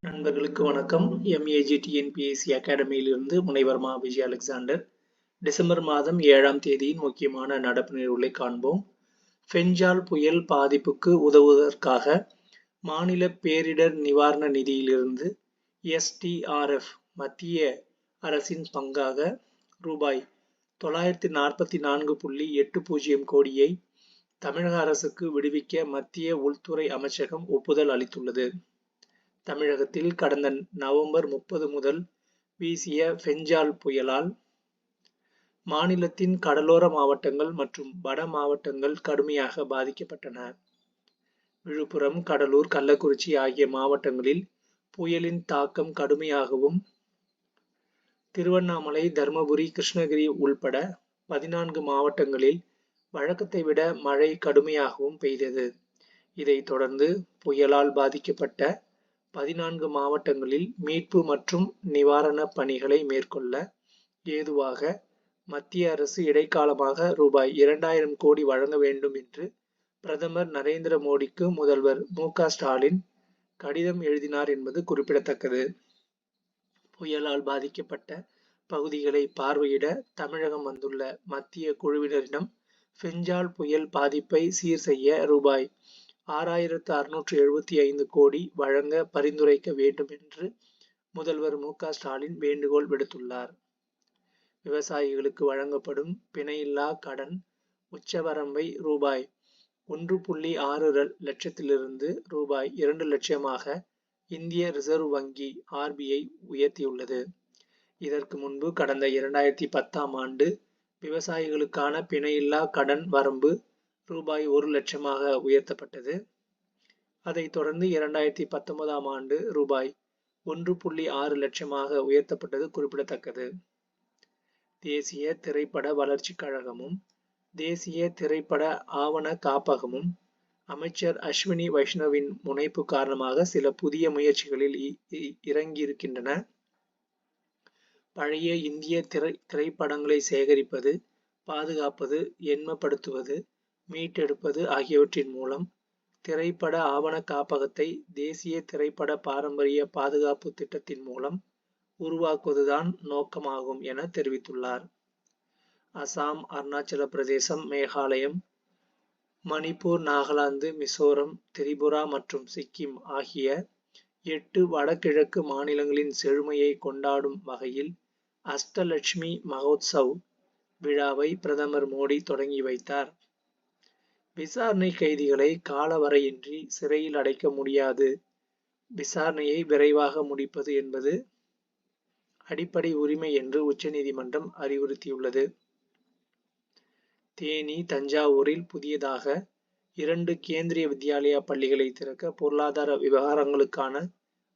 நண்பர்களுக்கு வணக்கம். MAGTNPSC அகாடமியிலிருந்து முனைவர் மா. விஜய் அலெக்சாண்டர். டிசம்பர் மாதம் 7ஆம் தேதியின் முக்கியமான நடப்பு நிகழ்வுகளை காண்போம். ஃபெஞ்சால் புயல் பாதிப்புக்கு உதவுவதற்காக மாநில பேரிடர் நிவாரண நிதியிலிருந்து STRF மத்திய அரசின் பங்காக ரூபாய் 944.80 கோடியை தமிழக அரசுக்கு விடுவிக்க மத்திய உள்துறை அமைச்சகம் ஒப்புதல் அளித்துள்ளது. தமிழகத்தில் கடந்த நவம்பர் 30 முதல் வீசிய ஃபெஞ்சால் புயலால் மாநிலத்தின் கடலோர மாவட்டங்கள் மற்றும் வட மாவட்டங்கள் கடுமையாக பாதிக்கப்பட்டன. விழுப்புரம், கடலூர், கள்ளக்குறிச்சி ஆகிய மாவட்டங்களில் புயலின் தாக்கம் கடுமையாகவும், திருவண்ணாமலை, தர்மபுரி, கிருஷ்ணகிரி உள்பட 14 மாவட்டங்களில் வழக்கத்தை விட மழை கடுமையாகவும் பெய்தது. இதைத் தொடர்ந்து புயலால் பாதிக்கப்பட்ட 14 மாவட்டங்களில் மீட்பு மற்றும் நிவாரண பணிகளை மேற்கொள்ள ஏதுவாக மத்திய அரசு இடைக்காலமாக ரூபாய் 2000 கோடி வழங்க வேண்டும் என்று பிரதமர் நரேந்திர மோடிக்கு முதல்வர் மு.க. ஸ்டாலின் கடிதம் எழுதினார் என்பது குறிப்பிடத்தக்கது. புயலால் பாதிக்கப்பட்ட பகுதிகளை பார்வையிட தமிழகம் வந்துள்ள மத்திய குழுவினரிடம் ஃபெஞ்சால் புயல் பாதிப்பை சீர் செய்ய ரூபாய் 6675 கோடி வழங்க பரிந்துரைக்க வேண்டும் என்று முதல்வர் மு.க. ஸ்டாலின் வேண்டுகோள் விடுத்துள்ளார். விவசாயிகளுக்கு வழங்கப்படும் பிணையில்லா கடன் உச்சவரம்பை ரூபாய் 1.6 லட்சத்திலிருந்து ரூபாய் 2 லட்சமாக இந்திய ரிசர்வ் வங்கி RBI உயர்த்தியுள்ளது. இதற்கு முன்பு கடந்த 2010ஆம் ஆண்டு விவசாயிகளுக்கான பிணையில்லா கடன் வரம்பு ரூபாய் 1 லட்சமாக உயர்த்தப்பட்டது. அதைத் தொடர்ந்து 2019ஆம் ஆண்டு ரூபாய் 1.6 லட்சமாக உயர்த்தப்பட்டது குறிப்பிடத்தக்கது. தேசிய திரைப்பட வளர்ச்சிக் கழகமும் தேசிய திரைப்பட ஆவண காப்பகமும் அமைச்சர் அஸ்வினி வைஷ்ணவின் முனைப்பு காரணமாக சில புதிய முயற்சிகளில் இறங்கியிருக்கின்றன. பழைய இந்திய திரைப்படங்களை சேகரிப்பது, பாதுகாப்பது, எண்மப்படுத்துவது, மீட்டெடுப்பது ஆகியவற்றின் மூலம் திரைப்பட ஆவண காப்பகத்தை தேசிய திரைப்பட பாரம்பரிய பாதுகாப்பு திட்டத்தின் மூலம் உருவாக்குவதுதான் நோக்கமாகும் என தெரிவித்துள்ளார். அசாம், அருணாச்சல பிரதேசம், மேகாலயம், மணிப்பூர், நாகாலாந்து, மிசோரம், திரிபுரா மற்றும் சிக்கிம் ஆகிய 8 வடகிழக்கு மாநிலங்களின் செழுமையை கொண்டாடும் வகையில் அஷ்டலட்சுமி மகோத்சவ் விழாவை பிரதமர் மோடி தொடங்கி வைத்தார். விசாரணை கைதிகளை காலவரையின்றி சிறையில் அடைக்க முடியாது. விசாரணையை விரைவாக முடிப்பது என்பது அடிப்படை உரிமை என்று உச்சநீதிமன்றம் அறிவுறுத்தியுள்ளது. தேனி, தஞ்சாவூரில் புதியதாக 2 கேந்திரிய வித்யாலயா பள்ளிகளை திறக்க பொருளாதார விவகாரங்களுக்கான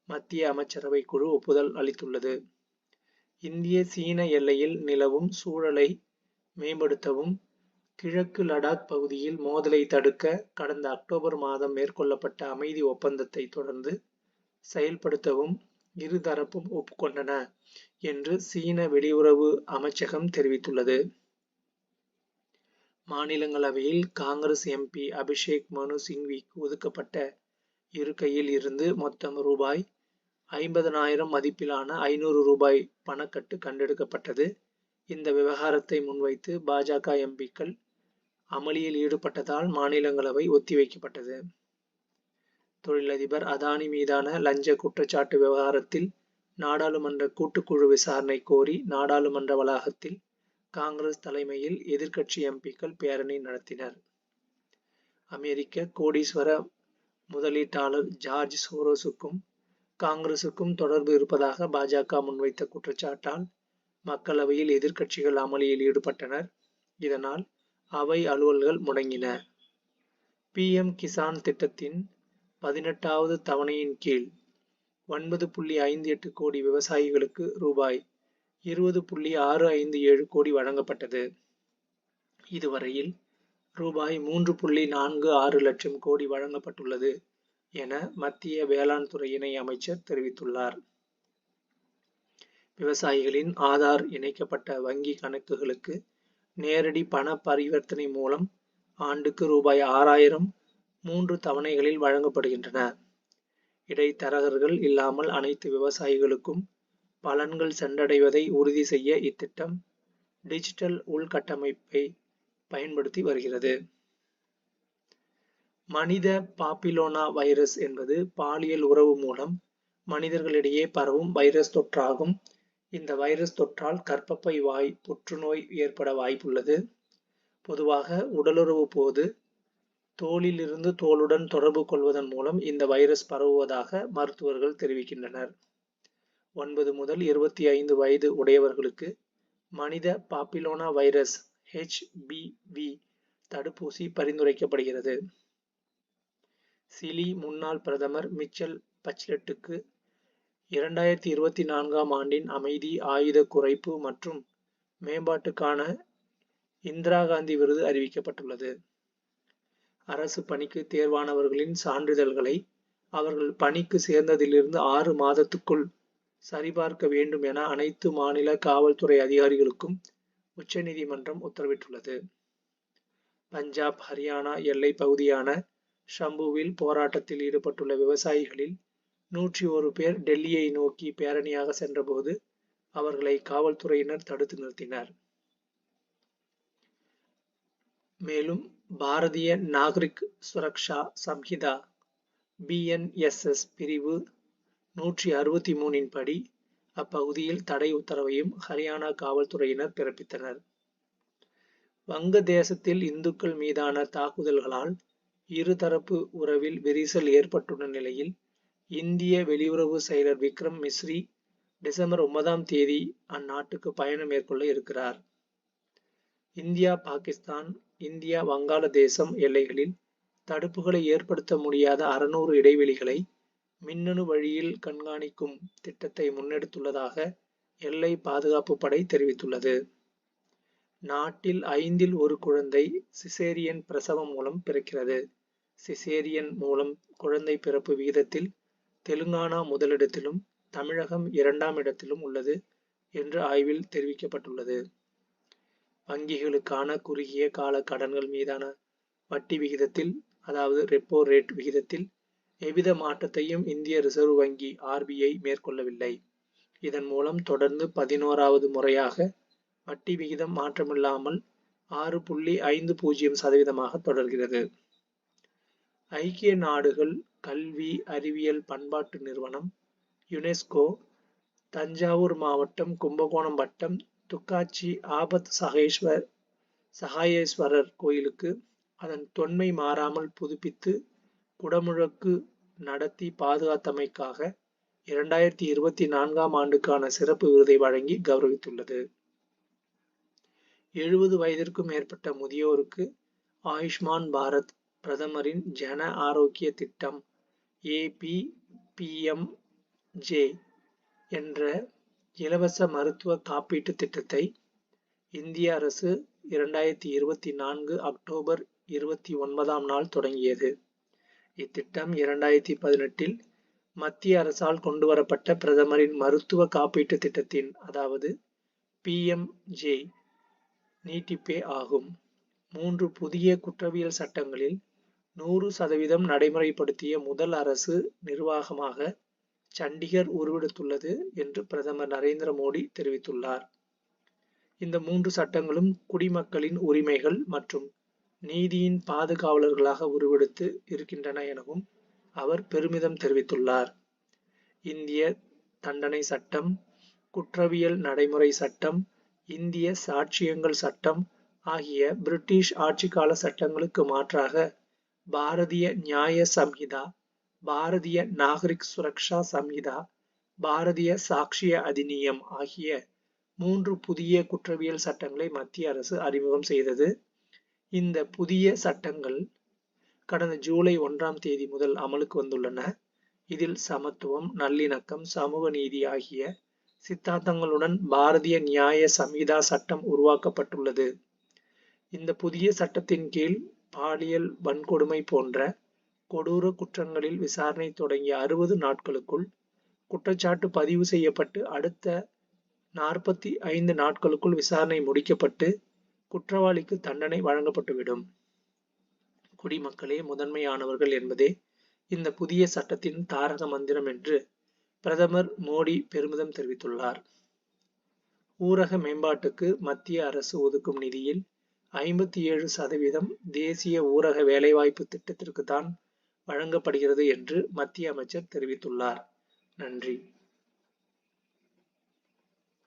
மத்திய அமைச்சரவை குழு ஒப்புதல் அளித்துள்ளது. இந்திய சீன எல்லையில் நிலவும் சூழலை மேம்படுத்தவும், கிழக்கு லடாக் பகுதியில் மோதலை தடுக்க கடந்த அக்டோபர் மாதம் மேற்கொள்ளப்பட்ட அமைதி ஒப்பந்தத்தை தொடர்ந்து செயல்படுத்தவும் இருதரப்பும் ஒப்புக்கொண்டன என்று சீன வெளியுறவு அமைச்சகம் தெரிவித்துள்ளது. மாநிலங்களவையில் காங்கிரஸ் MP அபிஷேக் மனு சிங்விக்கு ஒதுக்கப்பட்ட இருக்கையில் இருந்து மொத்தம் ரூபாய் 50,000 மதிப்பிலான 500 ரூபாய் பணக்கட்டு கண்டெடுக்கப்பட்டது. இந்த விவகாரத்தை முன்வைத்து பாஜக MPக்கள் அமளியில் ஈடுபட்டதால் மாநிலங்களவை ஒத்திவைக்கப்பட்டது. தொழிலதிபர் அதானி மீதான லஞ்ச குற்றச்சாட்டு விவகாரத்தில் நாடாளுமன்ற கூட்டுக்குழு விசாரணை கோரி நாடாளுமன்ற வளாகத்தில் காங்கிரஸ் தலைமையில் எதிர்க்கட்சி MPக்கள் பேரணி நடத்தினர். அமெரிக்க கோடீஸ்வர முதலீட்டாளர் ஜார்ஜ் சோரோஸுக்கும் காங்கிரசுக்கும் தொடர்பு இருப்பதாக பாஜக முன்வைத்த குற்றச்சாட்டால் மக்களவையில் எதிர்க்கட்சிகள் அமளியில் ஈடுபட்டனர். இதனால் அவை அலுவல்கள் முடங்கின. PM கிசான் திட்டத்தின் 18வது தவணையின் கீழ் 9.58 கோடி விவசாயிகளுக்கு ரூபாய் 20.657 கோடி வழங்கப்பட்டது. இதுவரையில் ரூபாய் 3.46 லட்சம் கோடி வழங்கப்பட்டுள்ளது என மத்திய வேளாண் துறை இணை அமைச்சர் தெரிவித்துள்ளார். விவசாயிகளின் ஆதார் இணைக்கப்பட்ட வங்கி கணக்குகளுக்கு நேரடி பண பரிவர்த்தனை மூலம் ஆண்டுக்கு ரூபாய் 6,000 3 தவணைகளில் வழங்கப்படுகின்றன. இடைத்தரகர்கள் இல்லாமல் அனைத்து விவசாயிகளுக்கும் பலன்கள் சென்றடைவதை உறுதி செய்ய இத்திட்டம் டிஜிட்டல் உள்கட்டமைப்பை பயன்படுத்தி வருகிறது. மனித பாப்பிலோனா வைரஸ் என்பது பாலியல் உறவு மூலம் மனிதர்களிடையே பரவும் வைரஸ் தொற்றாகும். இந்த வைரஸ் தொற்றால் கர்ப்பப்பை வாய் புற்றுநோய் ஏற்பட வாய்ப்புள்ளது. பொதுவாக உடலுறவு போது தோலிலிருந்து தோலுடன் தொடர்பு கொள்வதன் மூலம் இந்த வைரஸ் பரவுவதாக மருத்துவர்கள் தெரிவிக்கின்றனர். 9 முதல் 25 வயது உடையவர்களுக்கு மனித பாப்பிலோனா வைரஸ் HPV தடுப்பூசி பரிந்துரைக்கப்படுகிறது. சிலி முன்னாள் பிரதமர் மிச்சல் பச்லெட்டுக்கு 2024ஆம் ஆண்டின் அமைதி, ஆயுத குறைப்பு மற்றும் மேம்பாட்டுக்கான இந்திரா காந்தி விருது அறிவிக்கப்பட்டுள்ளது. அரசு பணிக்கு தேர்வானவர்களின் சான்றிதழ்களை அவர்கள் பணிக்கு சேர்ந்ததிலிருந்து 6 மாதத்துக்குள் சரிபார்க்க வேண்டும் என அனைத்து மாநில காவல்துறை அதிகாரிகளுக்கும் உச்சநீதிமன்றம் உத்தரவிட்டுள்ளது. பஞ்சாப், ஹரியானா எல்லை பகுதியான ஷம்புவில் போராட்டத்தில் ஈடுபட்டுள்ள விவசாயிகளில் 101 பேர் டெல்லியை நோக்கி பேரணியாக சென்றபோது அவர்களை காவல்துறையினர் தடுத்து நிறுத்தினர். மேலும் பாரதிய நாகரிக் சுரக்ஷா சம்ஹிதா BNSS பிரிவு 163 படி அப்பகுதியில் தடை உத்தரவையும் ஹரியானா காவல்துறையினர் பிறப்பித்தனர். வங்கதேசத்தில் இந்துக்கள் மீதான தாக்குதல்களால் இருதரப்பு உறவில் விரிசல் ஏற்பட்டுள்ள நிலையில் இந்திய வெளியுறவு செயலர் விக்ரம் மிஸ்ரி டிசம்பர் 9ஆம் தேதி அந்நாட்டுக்கு பயணம் மேற்கொள்ள இருக்கிறார். இந்தியா, பாகிஸ்தான், இந்தியா, வங்காளதேசம் எல்லைகளில் தடுப்புகளை ஏற்படுத்த முடியாத 600 இடைவெளிகளை மின்னணு வழியில் கண்காணிக்கும் திட்டத்தை முன்னெடுத்துள்ளதாக எல்லை பாதுகாப்பு படை தெரிவித்துள்ளது. நாட்டில் 5இல் 1 குழந்தை சிசேரியன் பிரசவம் மூலம் பிறக்கிறது. சிசேரியன் மூலம் குழந்தை பிறப்பு விகிதத்தில் தெலுங்கானா முதலிடத்திலும் தமிழகம் 2ஆம் இடத்திலும் உள்ளது என்று ஆய்வில் தெரிவிக்கப்பட்டுள்ளது. வங்கிகளுக்கான குறுகிய கால கடன்கள் மீதான வட்டி விகிதத்தில், அதாவது ரெப்போ ரேட் விகிதத்தில் எவ்வித மாற்றத்தையும் இந்திய ரிசர்வ் வங்கி RBI மேற்கொள்ளவில்லை. இதன் மூலம் தொடர்ந்து 11வது முறையாக வட்டி விகிதம் மாற்றமில்லாமல் 6.50% தொடர்கிறது. ஐக்கிய நாடுகள் கல்வி, அறிவியல், பண்பாட்டு நிறுவனம் யுனெஸ்கோ தஞ்சாவூர் மாவட்டம் கும்பகோணம் வட்டம் துக்காச்சி ஆபத் சகாயேஸ்வரர் கோயிலுக்கு அதன் தொன்மை மாறாமல் புதுப்பித்து குடமுழக்கு நடத்தி பாதுகாத்தமைக்காக 2024ஆம் ஆண்டுக்கான சிறப்பு விருதை வழங்கி கௌரவித்துள்ளது. 70 வயதிற்கும் மேற்பட்ட முதியோருக்கு ஆயுஷ்மான் பாரத் பிரதமரின் ஜன ஆரோக்கிய திட்டம் APPMJ என்ற இலவச மருத்துவ காப்பீட்டு திட்டத்தை இந்திய அரசு 2024 அக்டோபர் 29ஆம் நாள் தொடங்கியது. இத்திட்டம் 2018இல் மத்திய அரசால் கொண்டுவரப்பட்ட பிரதமரின் மருத்துவ காப்பீட்டு திட்டத்தின், அதாவது PMJ நீட்டிப்பே ஆகும். 3 புதிய குற்றவியல் சட்டங்களில் 100% நடைமுறைப்படுத்திய முதல் அரசு நிர்வாகமாக சண்டிகர் உருவெடுத்துள்ளது என்று பிரதமர் நரேந்திர மோடி தெரிவித்துள்ளார். இந்த 3 சட்டங்களும் குடிமக்களின் உரிமைகள் மற்றும் நீதியின் பாதுகாவலர்களாக உருவெடுத்து இருக்கின்றன எனவும் அவர் பெருமிதம் தெரிவித்துள்ளார். இந்திய தண்டனை சட்டம், குற்றவியல் நடைமுறை சட்டம், இந்திய சாட்சியங்கள் சட்டம் ஆகிய பிரிட்டிஷ் ஆட்சிக்கால சட்டங்களுக்கு மாற்றாக பாரதிய நியாய சம்ஹிதா, பாரதிய நாகரிக் சுரக்ஷா சம்ஹிதா, பாரதிய சாக்ஷிய அதிநியம் ஆகிய 3 புதிய குற்றவியல் சட்டங்களை மத்திய அரசு அறிமுகம் செய்தது. இந்த புதிய சட்டங்கள் கடந்த ஜூலை 1ஆம் தேதி முதல் அமலுக்கு வந்துள்ளன. இதில் சமத்துவம், நல்லிணக்கம், சமூக நீதி ஆகிய சித்தாந்தங்களுடன் பாரதிய நியாய சம்ஹிதா சட்டம் உருவாக்கப்பட்டுள்ளது. இந்த புதிய சட்டத்தின் கீழ் பாலியல் வன்கொடுமை போன்ற கொடூர குற்றங்களில் விசாரணை தொடங்கிய 60 நாட்களுக்குள் குற்றச்சாட்டு பதிவு செய்யப்பட்டு அடுத்த 45 நாட்களுக்குள் விசாரணை முடிக்கப்பட்டு குற்றவாளிக்கு தண்டனை வழங்கப்பட்டுவிடும். குடிமக்களே முதன்மையானவர்கள் என்பதே இந்த புதிய சட்டத்தின் தாரக மந்திரம் என்று பிரதமர் மோடி பெருமிதம் தெரிவித்துள்ளார். ஊரக மேம்பாட்டுக்கு மத்திய அரசு ஒதுக்கும் நிதியில் 57% தேசிய ஊரக வேலைவாய்ப்பு திட்டத்திற்கு தான் வழங்கப்படுகிறது என்று மத்திய அமைச்சர் தெரிவித்துள்ளார். நன்றி.